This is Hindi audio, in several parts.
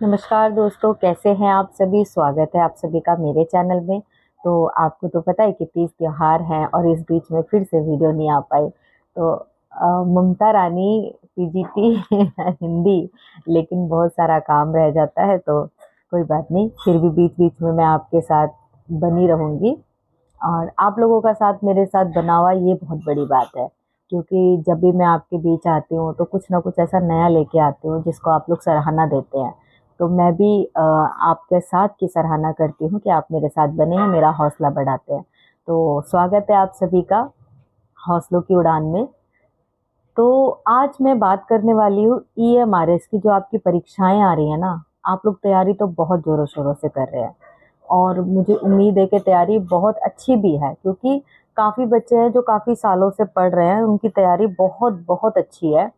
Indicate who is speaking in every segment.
Speaker 1: नमस्कार दोस्तों, कैसे हैं आप सभी। स्वागत है आप सभी का मेरे चैनल में। तो आपको तो पता है कि तीज त्योहार हैं और इस बीच में फिर से वीडियो नहीं आ पाई। तो ममता रानी पीजीटी हिंदी, लेकिन बहुत सारा काम रह जाता है तो कोई बात नहीं, फिर भी बीच बीच में मैं आपके साथ बनी रहूँगी। और आप लोगों का साथ मेरे साथ बना हुआ ये बहुत बड़ी बात है, क्योंकि जब भी मैं आपके बीच आती हूँ तो कुछ ना कुछ ऐसा नया लेके आती हूँ जिसको आप लोग सराहना देते हैं। तो मैं भी आपके साथ की सराहना करती हूँ कि आप मेरे साथ बने हैं, मेरा हौसला बढ़ाते हैं। तो स्वागत है आप सभी का हौसलों की उड़ान में। तो आज मैं बात करने वाली हूँ ईएमआरएस की। जो आपकी परीक्षाएं आ रही है ना, आप लोग तैयारी तो बहुत जोरों शोरों से कर रहे हैं और मुझे उम्मीद है कि तैयारी बहुत अच्छी भी है, क्योंकि काफ़ी बच्चे हैं जो काफ़ी सालों से पढ़ रहे हैं, उनकी तैयारी बहुत बहुत अच्छी है।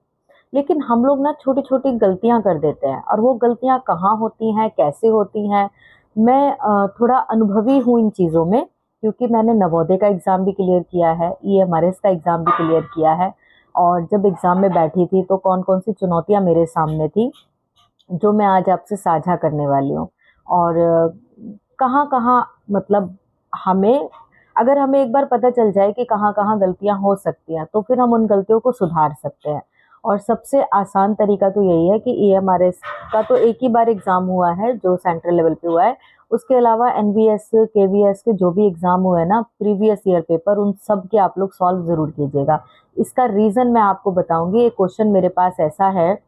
Speaker 1: लेकिन हम लोग ना छोटी छोटी गलतियां कर देते हैं, और वो गलतियां कहाँ होती हैं, कैसे होती हैं। मैं थोड़ा अनुभवी हूँ इन चीज़ों में, क्योंकि मैंने नवोदय का एग्ज़ाम भी क्लियर किया है, ईएमआरएस का एग्ज़ाम भी क्लियर किया है। और जब एग्ज़ाम में बैठी थी तो कौन कौन सी चुनौतियां मेरे सामने थी, जो मैं आज आपसे साझा करने वाली हूँ। और कहाँ कहाँ मतलब हमें अगर हमें एक बार पता चल जाए कि कहाँ कहाँ गलतियाँ हो सकती हैं, तो फिर हम उन गलतियों को सुधार सकते हैं। और सबसे आसान तरीका तो यही है कि ईएमआरएस का तो एक ही बार एग्ज़ाम हुआ है जो सेंट्रल लेवल पे हुआ है। उसके अलावा एनवीएस केवीएस के जो भी एग्ज़ाम हुए हैं ना, प्रीवियस ईयर पेपर, उन सब के आप लोग सॉल्व ज़रूर कीजिएगा। इसका रीज़न मैं आपको बताऊंगी। एक क्वेश्चन मेरे पास ऐसा है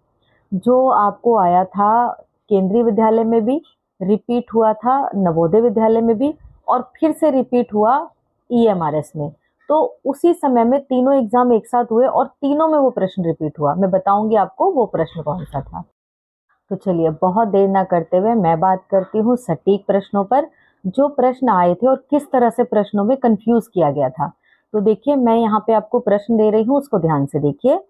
Speaker 1: जो आपको आया था केंद्रीय विद्यालय में भी, रिपीट हुआ था नवोदय विद्यालय में भी, और फिर से रिपीट हुआ ईएमआरएस में। तो उसी समय में तीनों एग्जाम एक साथ हुए और तीनों में वो प्रश्न रिपीट हुआ। मैं बताऊंगी आपको वो प्रश्न कौन सा था। तो चलिए, बहुत देर ना करते हुए मैं बात करती हूँ सटीक प्रश्नों पर, जो प्रश्न आए थे और किस तरह से प्रश्नों में कंफ्यूज किया गया था। तो देखिए, मैं यहाँ पे आपको प्रश्न दे रही हूँ, उसको ध्यान से देखिए।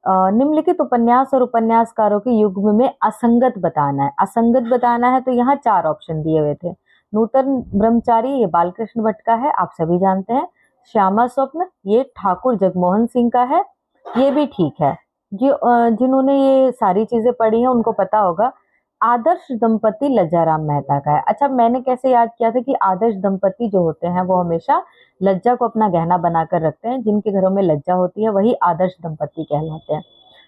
Speaker 1: निम्नलिखित उपन्यास और उपन्यासकारों के युग्म में असंगत बताना है। असंगत बताना है तो यहाँ चार ऑप्शन दिए हुए थे। नूतन ब्रह्मचारी, ये बालकृष्ण भट्ट का है, आप सभी जानते हैं। श्यामा स्वप्न, ये ठाकुर जगमोहन सिंह का है, ये भी ठीक है। जिन्होंने ये सारी चीजें पढ़ी हैं उनको पता होगा। आदर्श दंपति लज्जाराम मेहता का है। अच्छा, मैंने कैसे याद किया था कि आदर्श दंपति जो होते हैं वो हमेशा लज्जा को अपना गहना बनाकर रखते हैं। जिनके घरों में लज्जा होती है वही आदर्श दंपति कहलाते हैं,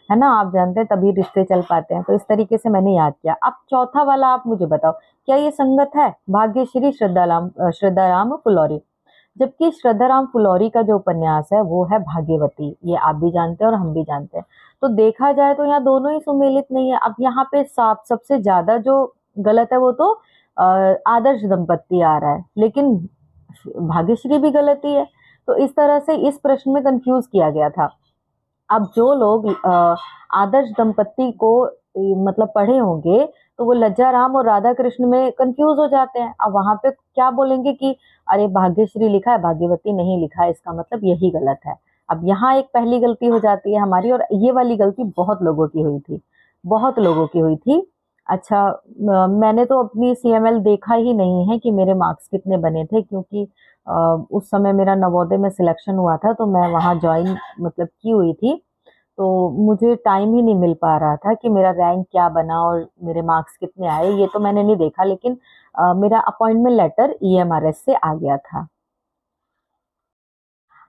Speaker 1: है ना। आप जानते हैं, तभी रिश्ते चल पाते हैं। तो इस तरीके से मैंने याद किया। अब चौथा वाला आप मुझे बताओ, क्या ये संगत है? भाग्यश्री श्रद्धाराम फुलौरी। जबकि श्रद्धाराम फुलौरी का जो उपन्यास है वो है भाग्यवती, ये आप भी जानते हैं और हम भी जानते हैं। तो देखा जाए तो यहाँ दोनों ही सुमेलित नहीं है। अब यहाँ पे साफ सबसे ज्यादा जो गलत है वो तो आदर्श दंपति आ रहा है, लेकिन भाग्यश्री भी गलत ही है। तो इस तरह से इस प्रश्न में कंफ्यूज किया गया था। अब जो लोग आदर्श दंपति को मतलब पढ़े होंगे, तो वो लज्जा राम और राधा कृष्ण में कंफ्यूज हो जाते हैं। अब वहां पे क्या बोलेंगे कि अरे भाग्यश्री लिखा है, भाग्यवती नहीं लिखा है, इसका मतलब यही गलत है। अब यहाँ एक पहली गलती हो जाती है हमारी, और ये वाली गलती बहुत लोगों की हुई थी, बहुत लोगों की हुई थी। अच्छा, मैंने तो अपनी सीएमएल देखा ही नहीं है कि मेरे मार्क्स कितने बने थे, क्योंकि उस समय मेरा नवोदय में सिलेक्शन हुआ था तो मैं वहाँ ज्वाइन मतलब की हुई थी। तो मुझे टाइम ही नहीं मिल पा रहा था कि मेरा रैंक क्या बना और मेरे मार्क्स कितने आए, ये तो मैंने नहीं देखा। लेकिन मेरा अपॉइंटमेंट लेटर ईएमआरएस से आ गया था।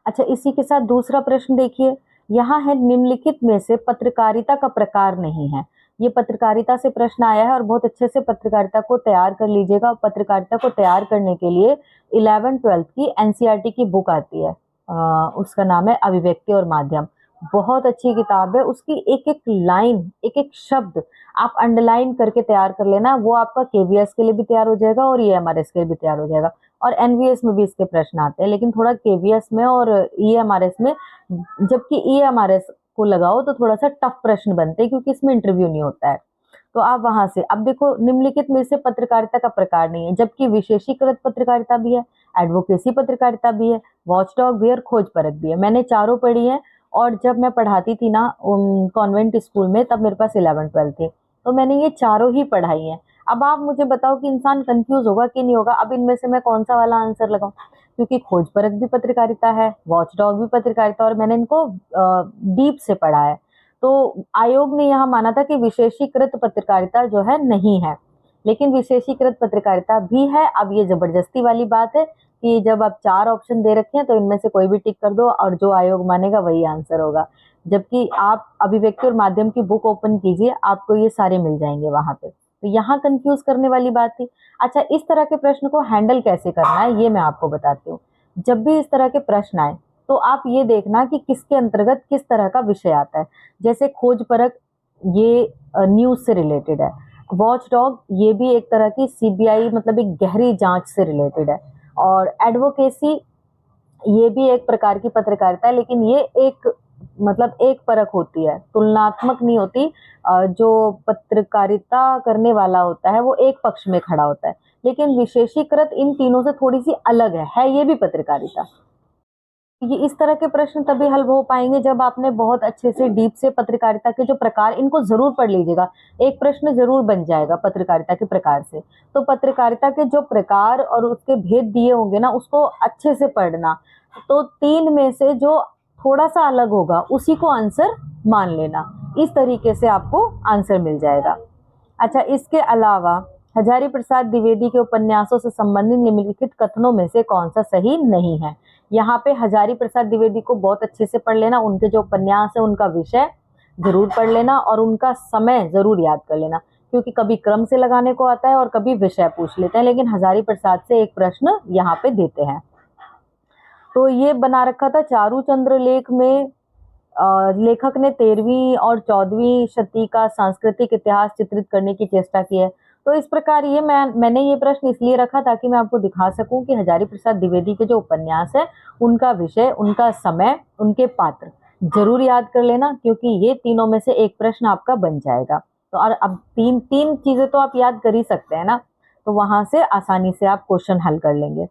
Speaker 1: अच्छा, इसी के साथ दूसरा प्रश्न देखिए। यहाँ है, निम्नलिखित में से पत्रकारिता का प्रकार नहीं है। ये पत्रकारिता से प्रश्न आया है, और बहुत अच्छे से पत्रकारिता को तैयार कर लीजिएगा। पत्रकारिता को तैयार करने के लिए 11th-12th की एनसीईआरटी की बुक आती है, उसका नाम है अभिव्यक्ति और माध्यम। बहुत अच्छी किताब है। उसकी एक एक लाइन, एक एक शब्द आप अंडरलाइन करके तैयार कर लेना। वो आपका केवीएस के लिए भी तैयार हो जाएगा और ईएमआरएस के लिए भी तैयार हो जाएगा। और एनवीएस में भी इसके प्रश्न आते हैं, लेकिन थोड़ा केवीएस में और ईएमआरएस में, जबकि ईएमआरएस को लगाओ तो थोड़ा सा टफ प्रश्न बनते हैं, क्योंकि इसमें इंटरव्यू नहीं होता है। तो आप वहां से अब देखो, निम्नलिखित में से पत्रकारिता का प्रकार नहीं है, जबकि विशेषीकृत पत्रकारिता भी है, एडवोकेसी पत्रकारिता भी है, वॉचडॉग भी है और खोज परख भी है। मैंने चारों पढ़ी है। और जब मैं पढ़ाती थी ना कॉन्वेंट स्कूल में, तब मेरे पास 11th-12th थी, तो मैंने ये चारों ही पढ़ाई है। अब आप मुझे बताओ कि इंसान कंफ्यूज होगा कि नहीं होगा। अब इनमें से मैं कौन सा वाला आंसर लगाऊं, क्योंकि खोज परख भी पत्रकारिता है, वॉचडॉग भी पत्रकारिता, और मैंने इनको डीप से पढ़ा है। तो आयोग ने यहाँ माना था कि विशेषीकृत पत्रकारिता जो है नहीं है, लेकिन विशेषीकृत पत्रकारिता भी है। अब ये जबरदस्ती वाली बात है कि जब आप 4 ऑप्शन दे रखे हैं तो इनमें से कोई भी टिक कर दो और जो आयोग मानेगा वही आंसर होगा। जबकि आप अभिव्यक्ति और माध्यम की बुक ओपन कीजिए, आपको ये सारे मिल जाएंगे वहां पे। तो यहाँ कंफ्यूज करने वाली बात थी। अच्छा, इस तरह के प्रश्न को हैंडल कैसे करना है ये मैं आपको बताती हूँ। जब भी इस तरह के प्रश्न आए तो आप ये देखना कि किसके अंतर्गत किस तरह का विषय आता है। जैसे खोज परख, ये न्यूज से रिलेटेड है। वॉच डॉग, ये भी एक तरह की सीबीआई मतलब एक गहरी जांच से रिलेटेड है। और एडवोकेसी, ये भी एक प्रकार की पत्रकारिता है, लेकिन ये एक मतलब एक परख होती है, तुलनात्मक नहीं होती। जो पत्रकारिता करने वाला होता है वो एक पक्ष में खड़ा होता है, लेकिन विशेषीकृत इन तीनों से थोड़ी सी अलग है ये भी पत्रकारिता। ये इस तरह के प्रश्न तभी हल हो पाएंगे जब आपने बहुत अच्छे से डीप से पत्रकारिता के जो प्रकार, इनको जरूर पढ़ लीजिएगा। एक प्रश्न जरूर बन जाएगा पत्रकारिता के प्रकार से। तो पत्रकारिता के जो प्रकार और उसके भेद दिए होंगे ना, उसको अच्छे से पढ़ना। तो 3 में से जो थोड़ा सा अलग होगा उसी को आंसर मान लेना। इस तरीके से आपको आंसर मिल जाएगा। अच्छा, इसके अलावा हजारी प्रसाद द्विवेदी के उपन्यासों से संबंधित निम्नलिखित कथनों में से कौन सा सही नहीं है। यहाँ पे हजारी प्रसाद द्विवेदी को बहुत अच्छे से पढ़ लेना, उनके जो उपन्यास है उनका विषय जरूर पढ़ लेना और उनका समय जरूर याद कर लेना, क्योंकि कभी क्रम से लगाने को आता है और कभी विषय पूछ लेते हैं, लेकिन हजारी प्रसाद से एक प्रश्न यहाँ पे देते हैं। तो ये बना रखा था चारुचंद्र लेख में। लेखक ने 13वीं और 14वीं शती का सांस्कृतिक इतिहास चित्रित करने की चेष्टा की है। तो इस प्रकार ये मैंने ये प्रश्न इसलिए रखा ताकि मैं आपको दिखा सकूं कि हजारी प्रसाद द्विवेदी के जो उपन्यास है उनका विषय, उनका समय, उनके पात्र जरूर याद कर लेना, क्योंकि ये तीनों में से एक प्रश्न आपका बन जाएगा। तो और अब तीन चीजें तो आप याद कर ही सकते हैं ना, तो वहां से आसानी से आप क्वेश्चन हल कर लेंगे।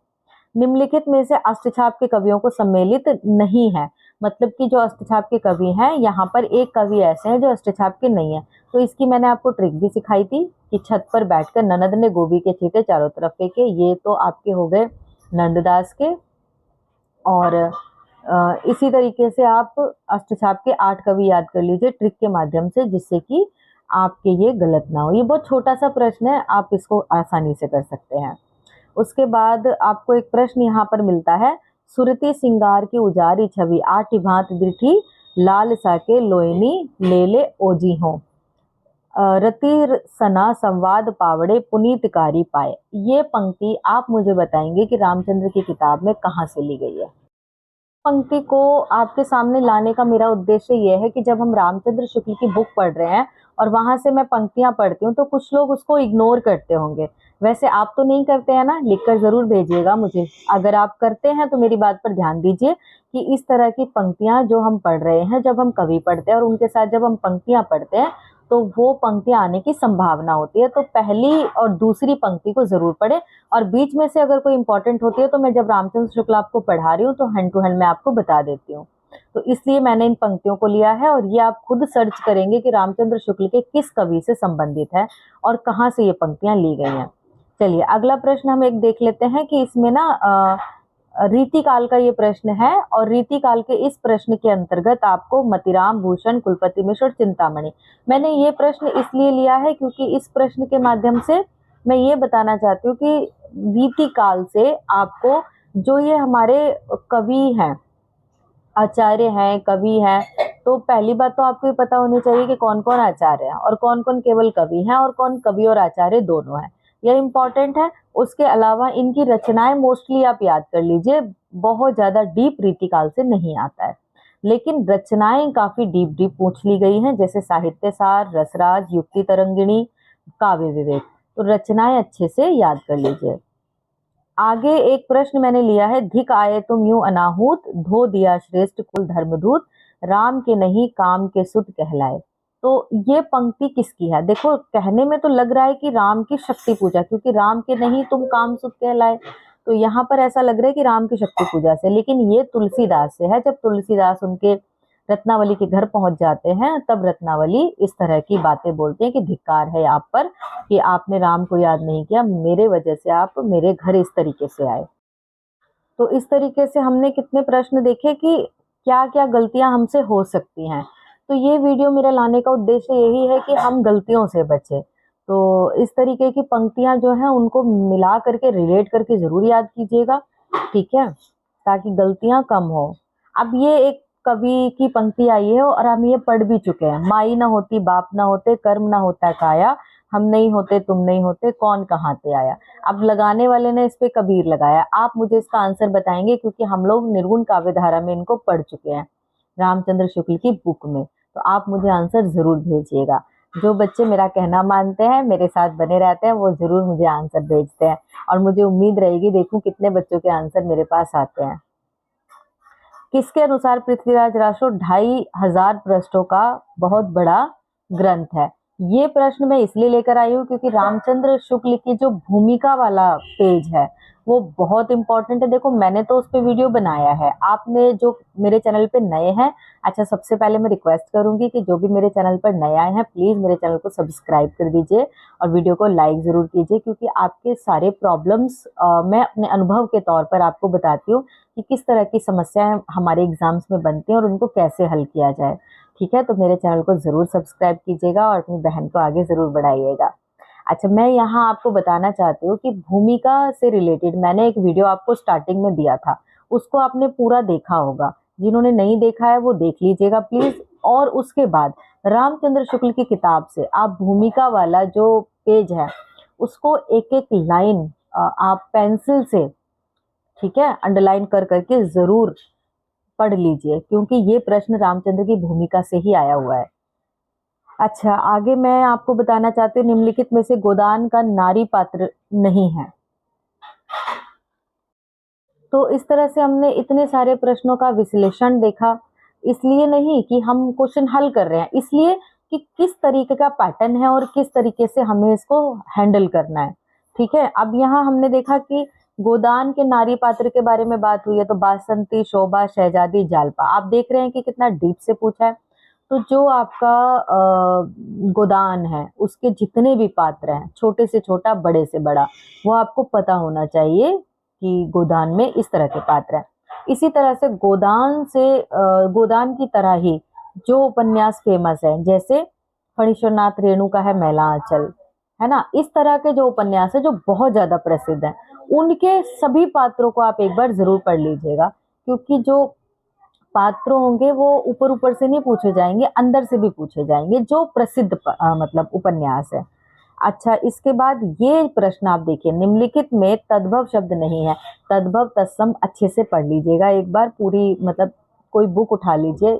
Speaker 1: निम्नलिखित में से अष्टछाप के कवियों को सम्मिलित नहीं है, मतलब कि जो अष्टछाप के कवि हैं यहाँ पर एक कवि ऐसे हैं जो अष्टछाप के नहीं है। तो इसकी मैंने आपको ट्रिक भी सिखाई थी कि छत पर बैठकर ननद ने गोभी के छींटे चारों तरफ फेंके, ये तो आपके हो गए नंददास के। और इसी तरीके से आप अष्टछाप के 8 कवि याद कर लीजिए ट्रिक के माध्यम से, जिससे कि आपके ये गलत ना हो। ये बहुत छोटा सा प्रश्न है, आप इसको आसानी से कर सकते हैं। उसके बाद आपको एक प्रश्न यहाँ पर मिलता है, सुरती सिंगार की उजारी छवि आठ भांत दिठी लाल साके लोयनी ले ले ओजी हो, रति सना संवाद पावड़े पुनीतकारी पाए। ये पंक्ति आप मुझे बताएंगे कि रामचंद्र की किताब में कहाँ से ली गई है। पंक्ति को आपके सामने लाने का मेरा उद्देश्य यह है कि जब हम रामचंद्र शुक्ल की बुक पढ़ रहे हैं और वहां से मैं पंक्तियां पढ़ती हूँ तो कुछ लोग उसको इग्नोर करते होंगे। वैसे आप तो नहीं करते हैं ना, लिखकर जरूर भेजिएगा मुझे। अगर आप करते हैं तो मेरी बात पर ध्यान दीजिए कि इस तरह की पंक्तियां जो हम पढ़ रहे हैं, जब हम कवि पढ़ते हैं और उनके साथ जब हम पंक्तियां पढ़ते हैं तो वो पंक्तियां आने की संभावना होती है। तो पहली और दूसरी पंक्ति को जरूर पढ़े, और बीच में से अगर कोई इंपॉर्टेंट होती है तो मैं जब रामचंद्र शुक्ल आपको पढ़ा रही हूँ तो हैंड टू हैंड मैं आपको बता देती हूँ। तो इसलिए मैंने इन पंक्तियों को लिया है, और ये आप खुद सर्च करेंगे कि रामचंद्र शुक्ल के किस कवि से संबंधित है और कहाँ से ये पंक्तियां ली गई हैं। चलिए अगला प्रश्न हम एक देख लेते हैं कि इसमें ना रीतिकाल का ये प्रश्न है, और रीतिकाल के इस प्रश्न के अंतर्गत आपको मतिराम भूषण, कुलपति मिश्र और चिंतामणि, मैंने ये प्रश्न इसलिए लिया है क्योंकि इस प्रश्न के माध्यम से मैं ये बताना चाहती हूँ कि रीतिकाल से आपको जो ये हमारे कवि हैं, आचार्य हैं, कवि हैं, तो पहली बात तो आपको ये पता होनी चाहिए कि कौन कौन आचार्य हैं और कौन कौन केवल कवि हैं और कौन कवि और आचार्य दोनों हैं। यह इंपॉर्टेंट है। उसके अलावा इनकी रचनाएं मोस्टली आप याद कर लीजिए, बहुत ज्यादा डीप रीतिकाल से नहीं आता है, लेकिन रचनाएं काफी डीप डीप पूछ ली गई हैं, जैसे साहित्य सार, रसराज, युक्ति तरंगिणी, काव्य विवेक। तो रचनाएं अच्छे से याद कर लीजिए। आगे एक प्रश्न मैंने लिया है, धिक आए तुम यूं अनाहूत, धो दिया श्रेष्ठ कुल धर्मदूत, राम के नहीं काम के सुत कहलाए। तो ये पंक्ति किसकी है? देखो कहने में तो लग रहा है कि राम की शक्ति पूजा, क्योंकि राम के नहीं तुम काम सुत कहलाए, तो यहाँ पर ऐसा लग रहा है कि राम की शक्ति पूजा से, लेकिन ये तुलसीदास से है। जब तुलसीदास उनके रत्नावली के घर पहुंच जाते हैं तब रत्नावली इस तरह की बातें बोलते हैं कि धिक्कार है आप पर कि आपने राम को याद नहीं किया, मेरे वजह से आप मेरे घर इस तरीके से आए। तो इस तरीके से हमने कितने प्रश्न देखे कि क्या क्या गलतियां हमसे हो सकती हैं। तो तो ये वीडियो मेरा लाने का उद्देश्य यही है कि हम गलतियों से बचें। तो इस तरीके की पंक्तियां जो हैं उनको मिला करके रिलेट करके जरूर याद कीजिएगा, ठीक है, ताकि गलतियां कम हो। अब ये एक कवि की पंक्ति आई है और हम ये पढ़ भी चुके हैं। माई ना होती बाप ना होते, कर्म ना होता काया, हम नहीं होते तुम नहीं होते, कौन कहाँ से आया। अब लगाने वाले ने इस पे कबीर लगाया। आप मुझे इसका आंसर बताएंगे, क्योंकि हम लोग निर्गुण काव्य धारा में इनको पढ़ चुके हैं, रामचंद्र शुक्ल की बुक में। तो आप मुझे आंसर जरूर भेजिएगा। जो बच्चे मेरा कहना मानते हैं, मेरे साथ बने रहते हैं, वो जरूर मुझे आंसर भेजते हैं। और मुझे उम्मीद रहेगी, देखूं कितने बच्चों के आंसर मेरे पास आते हैं। किसके अनुसार पृथ्वीराज रासो 2500 पृष्ठों का बहुत बड़ा ग्रंथ है। ये प्रश्न मैं इसलिए लेकर आई हूँ क्योंकि रामचंद्र शुक्ल की जो भूमिका वाला पेज है वो बहुत इंपॉर्टेंट है। देखो, मैंने तो उस पर वीडियो बनाया है। आपने जो मेरे चैनल पे नए हैं, अच्छा, सबसे पहले मैं रिक्वेस्ट करूंगी कि जो भी मेरे चैनल पर नए आए हैं, प्लीज मेरे चैनल को सब्सक्राइब कर दीजिए और वीडियो को लाइक जरूर कीजिए, क्योंकि आपके सारे प्रॉब्लम्स मैं अपने अनुभव के तौर पर आपको बताती हूँ कि किस तरह की समस्याएं हमारे एग्जाम्स में बनती हैं और उनको कैसे हल किया जाए। ठीक है, तो मेरे चैनल को जरूर सब्सक्राइब कीजिएगा और अपनी बहन को आगे जरूर बढ़ाइएगा। अच्छा, मैं यहाँ आपको बताना चाहती हूँ कि भूमिका से रिलेटेड मैंने एक वीडियो आपको स्टार्टिंग में दिया था, उसको आपने पूरा देखा होगा। जिन्होंने नहीं देखा है वो देख लीजिएगा प्लीज। और उसके बाद रामचंद्र शुक्ल की किताब से आप भूमिका वाला जो पेज है उसको एक एक लाइन आप पेंसिल से, ठीक है, अंडरलाइन कर करके जरूर पढ़ लीजिए, क्योंकि ये प्रश्न रामचंद्र की भूमिका से ही आया हुआ है। अच्छा, आगे मैं आपको बताना चाहती हूँ, निम्नलिखित में से गोदान का नारी पात्र नहीं है। तो इस तरह से हमने इतने सारे प्रश्नों का विश्लेषण देखा, इसलिए नहीं कि हम क्वेश्चन हल कर रहे हैं, इसलिए कि किस तरीके का पैटर्न है और किस तरीके से हमें इसको हैंडल करना है। ठीक है, अब यहाँ हमने देखा कि गोदान के नारी पात्र के बारे में बात हुई है, तो बासंती, शोभा, शहजादी, जालपा। आप देख रहे हैं कि कितना डीप से पूछा है। तो जो आपका गोदान है उसके जितने भी पात्र हैं, छोटे से छोटा बड़े से बड़ा, वो आपको पता होना चाहिए कि गोदान में इस तरह के पात्र हैं। इसी तरह से गोदान की तरह ही जो उपन्यास फेमस है, जैसे फणीश्वरनाथ रेणु का है मैला आंचल, है ना, इस तरह के जो उपन्यास है जो बहुत ज्यादा प्रसिद्ध है, उनके सभी पात्रों को आप एक बार जरूर पढ़ लीजिएगा, क्योंकि जो पात्र होंगे वो ऊपर ऊपर से नहीं पूछे जाएंगे, अंदर से भी पूछे जाएंगे, जो प्रसिद्ध मतलब उपन्यास है। अच्छा, इसके बाद ये प्रश्न आप देखिए, निम्नलिखित में तद्भव शब्द नहीं है। तद्भव तत्सम अच्छे से पढ़ लीजिएगा एक बार पूरी, मतलब कोई बुक उठा लीजिए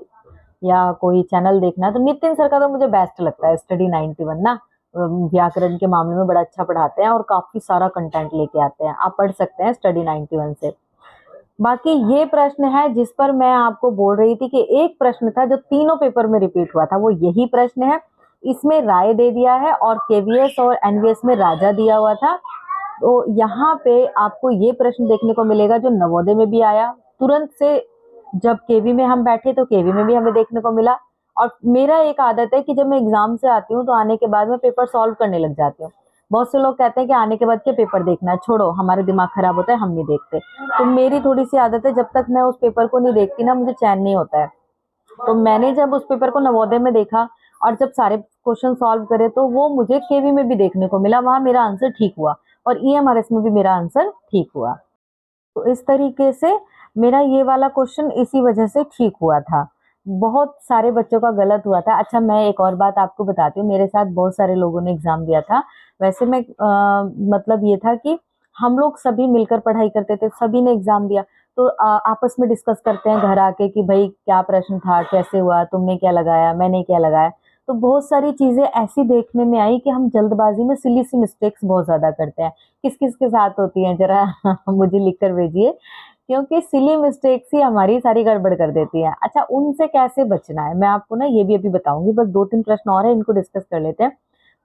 Speaker 1: या कोई चैनल देखना है तो नितिन सर का तो मुझे बेस्ट लगता है, स्टडी 91 ना, व्याकरण के मामले में बड़ा अच्छा पढ़ाते हैं और काफी सारा कंटेंट लेके आते हैं। आप पढ़ सकते हैं स्टडी 91 से। बाकी ये प्रश्न है जिस पर मैं आपको बोल रही थी कि एक प्रश्न था जो तीनों पेपर में रिपीट हुआ था, वो यही प्रश्न है। इसमें राय दे दिया है और केवीएस और एनवीएस में राजा दिया हुआ था। तो यहाँ पे आपको ये प्रश्न देखने को मिलेगा जो नवोदय में भी आया तुरंत से। जब केवी में हम बैठे तो केवी में भी हमें देखने को मिला। और मेरा एक आदत है कि जब मैं एग्जाम से आती हूँ तो आने के बाद मैं पेपर सॉल्व करने लग जाती हूँ। बहुत से लोग कहते हैं कि आने के बाद क्या पेपर देखना है, छोड़ो हमारे दिमाग खराब होता है, हम नहीं देखते। तो मेरी थोड़ी सी आदत है, जब तक मैं उस पेपर को नहीं देखती ना, मुझे चैन नहीं होता है। तो मैंने जब उस पेपर को नवोदय में देखा और जब सारे क्वेश्चन सॉल्व करे तो वो मुझे केवी में भी देखने को मिला, वहां मेरा आंसर ठीक हुआ और ईएमआरएस में भी मेरा आंसर ठीक हुआ। तो इस तरीके से मेरा ये वाला क्वेश्चन इसी वजह से ठीक हुआ था, बहुत सारे बच्चों का गलत हुआ था। अच्छा, मैं एक और बात आपको बताती हूँ, मेरे साथ बहुत सारे लोगों ने एग्जाम दिया था। वैसे मैं मतलब ये था कि हम लोग सभी मिलकर पढ़ाई करते थे, सभी ने एग्जाम दिया तो आपस में डिस्कस करते हैं घर आके कि भाई क्या प्रश्न था, कैसे हुआ, तुमने क्या लगाया, मैंने क्या लगाया। तो बहुत सारी चीजें ऐसी देखने में आई कि हम जल्दबाजी में सिली सी मिस्टेक्स बहुत ज्यादा करते हैं। किस किस के साथ होती हैं जरा मुझे लिख कर भेजिए, क्योंकि सिली मिस्टेक्स ही हमारी सारी गड़बड़ कर देती है। अच्छा, उनसे कैसे बचना है मैं आपको ना ये भी अभी बताऊंगी। बस 2-3 प्रश्न और है, इनको डिस्कस कर लेते हैं,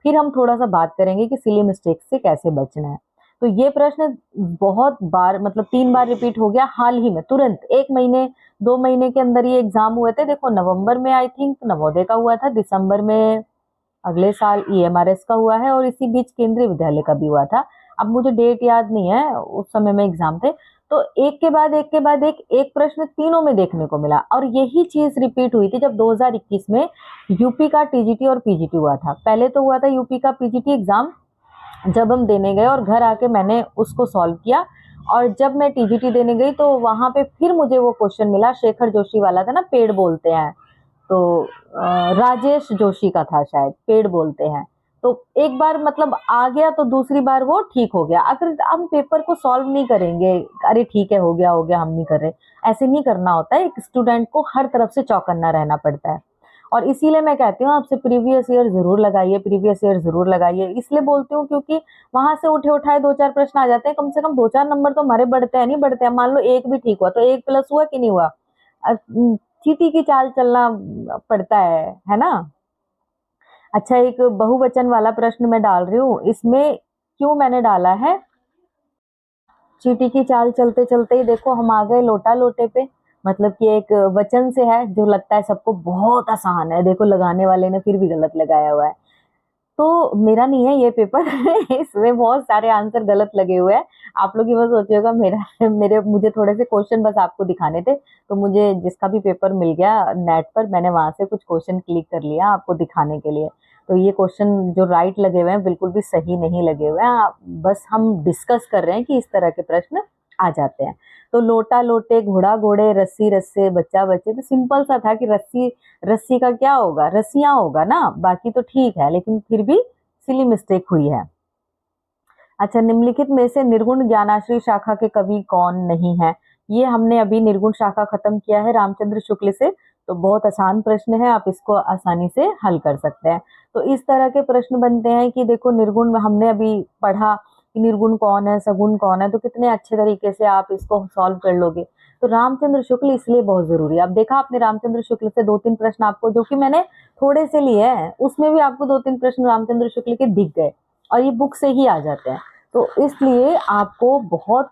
Speaker 1: फिर हम थोड़ा सा बात करेंगे कि सिली मिस्टेक्स से कैसे बचना है। तो ये प्रश्न बहुत बार, मतलब 3 बार रिपीट हो गया हाल ही में, तुरंत 1 महीने 2 महीने के अंदर ये एग्जाम हुए थे। देखो, नवंबर में आई थिंक नवोदय का हुआ था, दिसंबर में अगले साल ईएमआरएस का हुआ है और इसी बीच केंद्रीय विद्यालय का भी हुआ था। अब मुझे डेट याद नहीं है, उस समय में एग्जाम थे। तो एक के बाद एक के बाद एक प्रश्न तीनों में देखने को मिला। और यही चीज रिपीट हुई थी जब 2021 में यूपी का टीजीटी और पीजीटी हुआ था। पहले तो हुआ था यूपी का पीजीटी एग्जाम, जब हम देने गए और घर आके मैंने उसको सॉल्व किया, और जब मैं टीजीटी देने गई तो वहां पे फिर मुझे वो क्वेश्चन मिला, शेखर जोशी वाला था ना, पेड़ बोलते हैं, तो राजेश जोशी का था शायद, पेड़ बोलते हैं। तो एक बार मतलब आ गया तो दूसरी बार वो ठीक हो गया। अगर हम पेपर को सॉल्व नहीं करेंगे, अरे ठीक है हो गया हम नहीं कर रहे, ऐसे नहीं करना होता है। एक स्टूडेंट को हर तरफ से चौकन्ना रहना पड़ता है। और इसीलिए मैं कहती हूँ आपसे प्रीवियस ईयर जरूर लगाइए, प्रीवियस ईयर जरूर लगाइए। इसलिए बोलती हूँ क्योंकि वहां से उठे उठाए दो चार प्रश्न आ जाते हैं, कम से कम दो चार नंबर तो हमारे बढ़ते हैं, नहीं बढ़ते हैं। मान लो एक भी ठीक हुआ तो एक प्लस हुआ कि नहीं हुआ। चींटी की चाल चलना पड़ता है ना। अच्छा, एक बहुवचन वाला प्रश्न मैं डाल रही हूँ, इसमें क्यों मैंने डाला है, चींटी की चाल चलते चलते ही देखो हम आ गए लोटा लोटे पे। मतलब कि एक वचन से है जो लगता है सबको बहुत आसान है, देखो लगाने वाले ने फिर भी गलत लगाया हुआ है। तो मेरा नहीं है ये पेपर इसमें बहुत सारे आंसर गलत लगे हुए हैं। आप लोग ये बस सोचिएगा मेरा मेरे मुझे थोड़े से क्वेश्चन बस आपको दिखाने थे, तो मुझे जिसका भी पेपर मिल गया नेट पर, मैंने वहां से कुछ क्वेश्चन क्लिक कर लिया आपको दिखाने के लिए। तो ये क्वेश्चन जो राइट लगे हुए हैं बिल्कुल भी सही नहीं लगे हुए हैं, बस हम डिस्कस कर रहे हैं कि इस तरह के प्रश्न आ जाते हैं। तो लोटा लोटे, घोड़ा घोड़े, रस्सी रस्से, बच्चा बच्चे, तो सिंपल सा था कि रस्सी रस्सी का क्या होगा, रस्सियां होगा ना, बाकी तो ठीक है, लेकिन फिर भी सिली मिस्टेक हुई है। अच्छा, निम्नलिखित में से निर्गुण ज्ञानाश्री शाखा के कवि कौन नहीं है। ये हमने अभी निर्गुण शाखा खत्म किया है रामचंद्र शुक्ल से, तो बहुत आसान प्रश्न है, आप इसको आसानी से हल कर सकते हैं। तो इस तरह के प्रश्न बनते हैं कि देखो निर्गुण में हमने अभी पढ़ा कि निर्गुण कौन है, सगुण कौन है, तो कितने अच्छे तरीके से आप इसको सॉल्व कर लोगे। तो रामचंद्र शुक्ल इसलिए बहुत जरूरी है। अब देखा आपने रामचंद्र शुक्ल से दो तीन प्रश्न आपको, जो कि मैंने थोड़े से लिए हैं, उसमें भी आपको दो तीन प्रश्न रामचंद्र शुक्ल के दिख गए, और ये बुक से ही आ जाते हैं। तो इसलिए आपको बहुत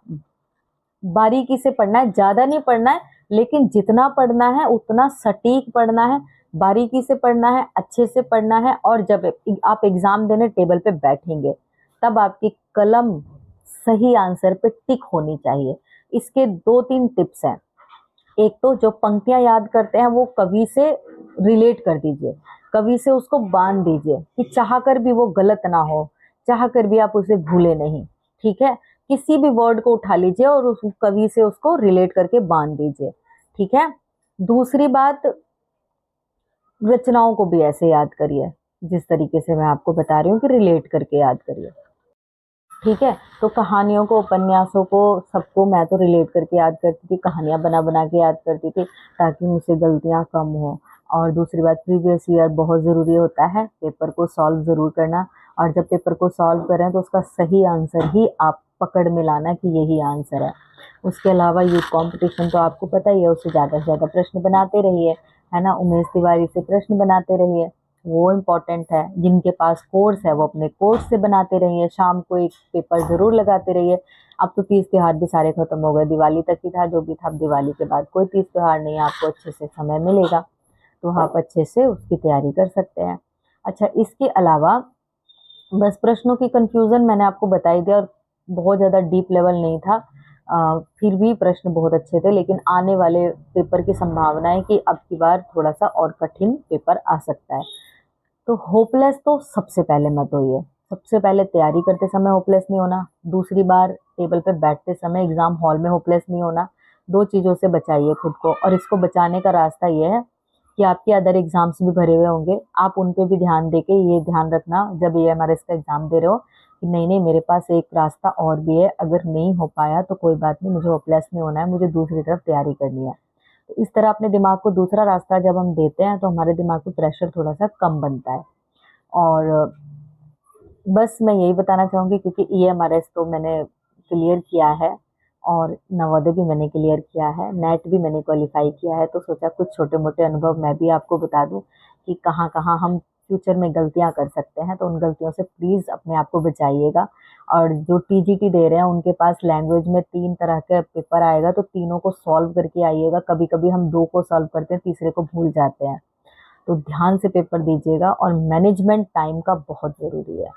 Speaker 1: बारीकी से पढ़ना है, ज्यादा नहीं पढ़ना है, लेकिन जितना पढ़ना है उतना सटीक पढ़ना है, बारीकी से पढ़ना है, अच्छे से पढ़ना है। और जब आप एग्जाम देने टेबल पे बैठेंगे तब आपकी कलम सही आंसर पे टिक होनी चाहिए। इसके दो तीन टिप्स हैं। एक तो जो पंक्तियां याद करते हैं वो कवि से रिलेट कर दीजिए, कवि से उसको बांध दीजिए कि चाह कर भी वो गलत ना हो, चाह कर भी आप उसे भूले नहीं। ठीक है, किसी भी वर्ड को उठा लीजिए और उस कवि से उसको रिलेट करके बांध दीजिए। ठीक है, दूसरी बात, रचनाओं को भी ऐसे याद करिए जिस तरीके से मैं आपको बता रही हूँ कि रिलेट करके याद करिए। ठीक है, तो कहानियों को, उपन्यासों को, सबको मैं तो रिलेट करके याद करती थी, कहानियां बना बना के याद करती थी ताकि मुझसे गलतियां कम हो। और दूसरी बात, प्रीवियस ईयर बहुत ज़रूरी होता है, पेपर को सॉल्व ज़रूर करना। और जब पेपर को सॉल्व करें तो उसका सही आंसर ही आप पकड़ में लाना कि यही आंसर है। उसके अलावा यूथ कॉम्पिटिशन तो आपको पता ही है, उससे ज़्यादा से ज़्यादा प्रश्न बनाते रहिए, है ना। उमेश तिवारी से प्रश्न बनाते रहिए, वो इम्पोर्टेंट है। जिनके पास कोर्स है वो अपने कोर्स से बनाते रहिए, शाम को एक पेपर जरूर लगाते रहिए। अब तो तीज त्योहार भी सारे खत्म हो गए, दिवाली तक ही था जो भी था, अब दिवाली के बाद कोई तीज त्योहार नहीं है, आपको अच्छे से समय मिलेगा तो आप अच्छे से उसकी तैयारी कर सकते हैं। अच्छा, इसके अलावा बस प्रश्नों की कंफ्यूजन मैंने आपको बताई दिया, और बहुत ज़्यादा डीप लेवल नहीं था। फिर भी प्रश्न बहुत अच्छे थे, लेकिन आने वाले पेपर की संभावना है कि अब की बार थोड़ा सा और कठिन पेपर आ सकता है। तो होपलेस तो सबसे पहले मत होइए, सबसे पहले तैयारी करते समय होपलेस नहीं होना, दूसरी बार टेबल पे बैठते समय एग्जाम हॉल में होपलेस नहीं होना। दो चीज़ों से बचाइए खुद को, और इसको बचाने का रास्ता ये है कि आपके अदर एग्जाम्स भी भरे हुए होंगे, आप उन पे भी ध्यान देके ये ध्यान रखना जब AMRS का एग्जाम दे रहे हो कि नहीं नहीं मेरे पास एक रास्ता और भी है, अगर नहीं हो पाया तो कोई बात नहीं, मुझे होपलेस नहीं होना है, मुझे दूसरी तरफ तैयारी करनी है। तो इस तरह अपने दिमाग को दूसरा रास्ता जब हम देते हैं तो हमारे दिमाग पे प्रेशर थोड़ा सा कम बनता है। और बस मैं यही बताना चाहूँगी, क्योंकि EMRS तो मैंने क्लियर किया है और नवोदय भी मैंने क्लियर किया है, नेट भी मैंने क्वालिफाई किया है, तो सोचा कुछ छोटे मोटे अनुभव मैं भी आपको बता दूं कि कहाँ कहाँ हम फ्यूचर में गलतियां कर सकते हैं। तो उन गलतियों से प्लीज़ अपने आप को बचाइएगा। और जो TGT दे रहे हैं उनके पास लैंग्वेज में 3 तरह के पेपर आएगा, तो तीनों को सॉल्व करके आइएगा। कभी कभी हम 2 को सॉल्व करते हैं, तीसरे को भूल जाते हैं, तो ध्यान से पेपर दीजिएगा। और मैनेजमेंट टाइम का बहुत ज़रूरी है।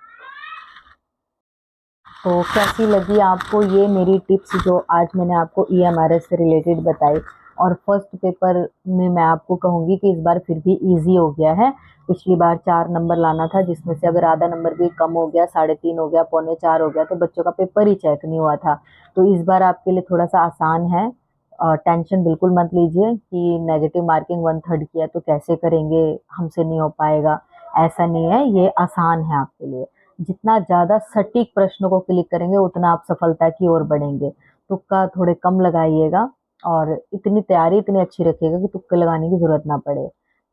Speaker 1: तो कैसी लगी आपको ये मेरी टिप्स जो आज मैंने आपको EMRS से रिलेटेड बताई। और फर्स्ट पेपर में मैं आपको कहूँगी कि इस बार फिर भी इजी हो गया है। पिछली बार 4 नंबर लाना था, जिसमें से अगर आधा नंबर भी कम हो गया, 3.5 हो गया, 3.25 हो गया, तो बच्चों का पेपर ही चेक नहीं हुआ था। तो इस बार आपके लिए थोड़ा सा आसान है। टेंशन बिल्कुल मत लीजिए कि नेगेटिव मार्किंग 1/3 की है तो कैसे करेंगे, हमसे नहीं हो पाएगा। ऐसा नहीं है, ये आसान है आपके लिए। जितना ज़्यादा सटीक प्रश्नों को क्लिक करेंगे उतना आप सफलता की ओर बढ़ेंगे। तुक्का थोड़े कम लगाइएगा और इतनी तैयारी इतनी अच्छी रखिएगा कि तुक्के लगाने की ज़रूरत ना पड़े।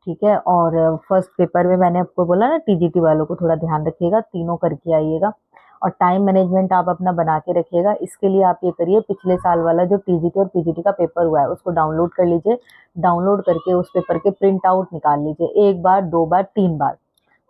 Speaker 1: ठीक है। और फर्स्ट पेपर में मैंने आपको बोला ना, TGT वालों को थोड़ा ध्यान रखिएगा, तीनों करके आइएगा। और टाइम मैनेजमेंट आप अपना बना के रखिएगा। इसके लिए आप ये करिए, पिछले साल वाला जो TGT और PGT का पेपर हुआ है उसको डाउनलोड कर लीजिए। डाउनलोड करके उस पेपर के प्रिंट आउट निकाल लीजिए, 1 बार 2 बार 3 बार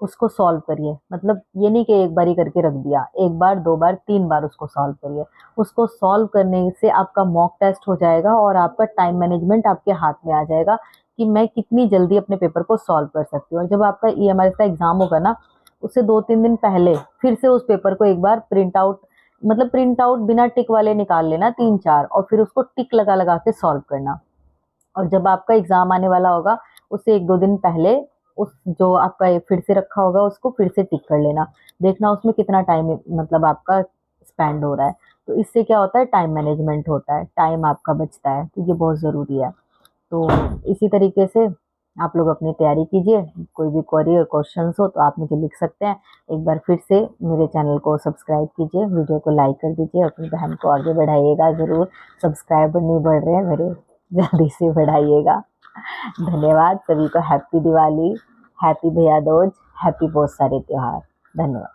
Speaker 1: उसको सॉल्व करिए। मतलब ये नहीं कि एक बार ही करके रख दिया, 1 बार 2 बार 3 बार उसको सॉल्व करिए। उसको सॉल्व करने से आपका मॉक टेस्ट हो जाएगा और आपका टाइम मैनेजमेंट आपके हाथ में आ जाएगा कि मैं कितनी जल्दी अपने पेपर को सॉल्व कर सकती हूँ। और जब आपका EMRS का एग्जाम होगा ना, उससे 2-3 दिन पहले फिर से उस पेपर को एक बार प्रिंट आउट, मतलब प्रिंट आउट बिना टिक वाले निकाल लेना 3-4, और फिर उसको टिक लगा लगा के सॉल्व करना। और जब आपका एग्जाम आने वाला होगा उससे 1-2 दिन पहले उस जो आपका ये फिर से रखा होगा उसको फिर से टिक कर लेना। देखना उसमें कितना टाइम मतलब आपका स्पेंड हो रहा है। तो इससे क्या होता है, टाइम मैनेजमेंट होता है, टाइम आपका बचता है, तो ये बहुत ज़रूरी है। तो इसी तरीके से आप लोग अपनी तैयारी कीजिए। कोई भी क्वेरी और क्वेश्चंस हो तो आप मुझे लिख सकते हैं। एक बार फिर से मेरे चैनल को सब्सक्राइब कीजिए, वीडियो को लाइक कर दीजिए, अपनी बहन को आगे बढ़ाइएगा ज़रूर। सब्सक्राइबर नहीं बढ़ रहे हैं मेरे, जल्दी से बढ़ाइएगा। धन्यवाद सभी को। हैप्पी दिवाली, हैप्पी भैया दूज, हैप्पी बहुत सारे त्योहार। धन्यवाद।